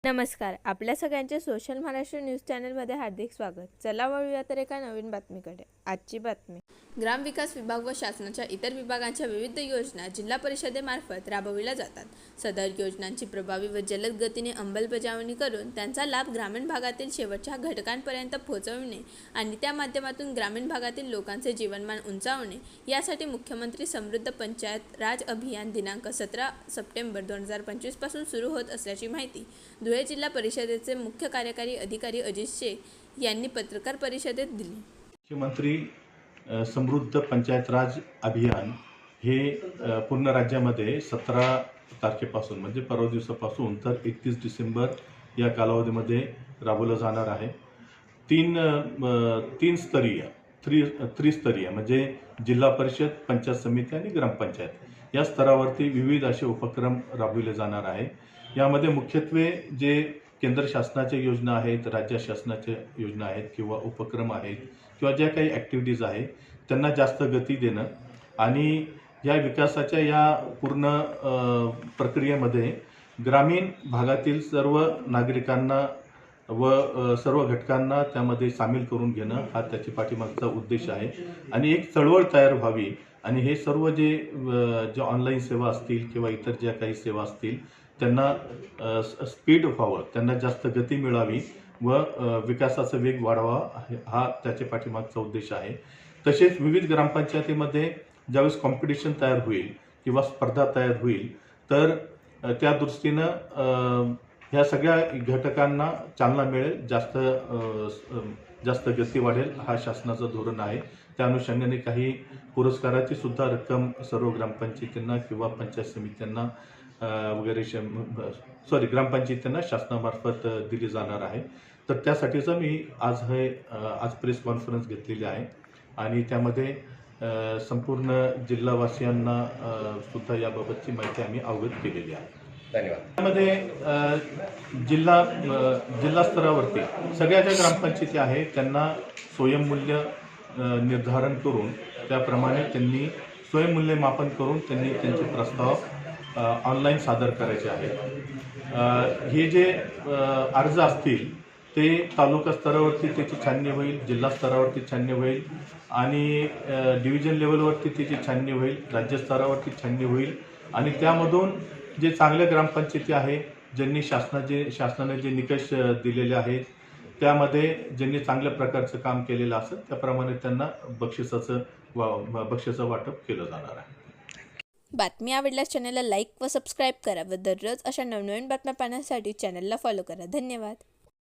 नमस्कार. आपल्या सगळ्यांचे सोशल महाराष्ट्र न्यूज चॅनलमध्ये हार्दिक स्वागत. चला वळूया तर एका नवीन बातमीकडे. आजची बातमी. ग्रामविकास विभाग व शासनाच्या इतर विभागांच्या विविध योजना जिल्हा परिषदेमार्फत राबविल्या जातात. सदर योजनांची प्रभावी व जलद गतीने अंमलबजावणी करून त्यांचा लाभ ग्रामीण भागातील शेवटच्या घटकांपर्यंत पोहोचविणे आणि त्या माध्यमातून ग्रामीण भागातील लोकांचे जीवनमान उंचावणे यासाठी मुख्यमंत्री समृद्ध पंचायत राज अभियान दिनांक 17 सप्टेंबर 2025 पासून सुरू होत असल्याची माहिती धुळे जिल्हा परिषदेचे मुख्य कार्यकारी अधिकारी अजित शेख यांनी पत्रकार परिषदेत दिली. मुख्यमंत्री समृद्ध पंचायत राज अभियान हे पूर्ण राज्यामध्ये 17 तारखेपासून म्हणजे परवा दिवसापासून तर 31 डिसेंबर या कालावधीमध्ये राबवलं जाणार आहे. त्रिस्तरीय म्हणजे जिल्हा परिषद, पंचायत समिती आणि ग्रामपंचायत या स्तरावरती विविध असे उपक्रम राबविले जाणार आहे. यामध्ये मुख्यत्वे जे केंद्र शासनाच्या योजना आहेत, राज्य शासनाच्या योजना आहेत किंवा उपक्रम आहेत किंवा ज्या काही ॲक्टिव्हिटीज आहेत त्यांना जास्त गती देणं आणि या विकासाच्या या पूर्ण प्रक्रियेमध्ये ग्रामीण भागातील सर्व नागरिकांना व सर्व घटकांना त्यामध्ये सामील करून घेणं हा त्याची पाठीमागचा उद्देश आहे. आणि एक चळवळ तयार व्हावी आणि हे सर्व जे ऑनलाईन सेवा असतील किंवा इतर ज्या काही सेवा असतील त्यांना स्पीड व्हावं, त्यांना जास्त गती मिळावी व विकासाचा वेग वाढवा हा त्याच्या पाठीमागचा उद्देश आहे. तसेच विविध ग्रामपंचायतीमध्ये ज्यावेळेस कॉम्पिटिशन तयार होईल किंवा स्पर्धा तयार होईल तर त्या दृष्टीनं ह्या सगळ्या घटकांना चालना मिळेल, जास्त गती वाढेल हा शासनाचं धोरण आहे. त्या अनुषंगाने काही पुरस्काराची सुद्धा रक्कम सर्व ग्रामपंचायतींना किंवा पंचायत समित्यांना ग्रामपंचायतींना शासनामार्फत दिली जाणार आहे. तर त्यासाठीचं मी आज प्रेस कॉन्फरन्स घेतलेली आहे आणि त्यामध्ये संपूर्ण जिल्हावासियांना सुद्धा याबाबतची माहिती आम्ही अवगत केलेली आहे. धन्यवाद. त्यामध्ये जिल्हा स्तरावरती सगळ्या ज्या ग्रामपंचायती आहेत त्यांना स्वयंमूल्य निर्धारण करून त्याप्रमाणे त्यांनी स्वयंमूल्यमापन करून त्यांनी त्यांचे प्रस्ताव ऑनलाईन सादर करायचे आहेत. हे जे अर्ज असतील ते तालुका स्तरावरती त्याची छाननी होईल, जिल्हा स्तरावरती छाननी होईल आणि डिव्हिजन लेवलवरती त्याची छाननी होईल, राज्य स्तरावरती छाननी होईल आणि त्यामधून जे चांगल्या ग्रामपंचायती आहे ज्यांनी शासनाने जे निकष दिलेले आहेत त्यामध्ये ज्यांनी चांगल्या प्रकारचं काम केलेलं असेल त्याप्रमाणे त्यांना बक्षिसाचं वाटप केलं जाणार आहे. बातमी आवडल्यास चॅनलला लाईक व सबस्क्राईब करा व दररोज अशा नवनवीन बातम्या पाहण्यासाठी चॅनलला फॉलो करा. धन्यवाद.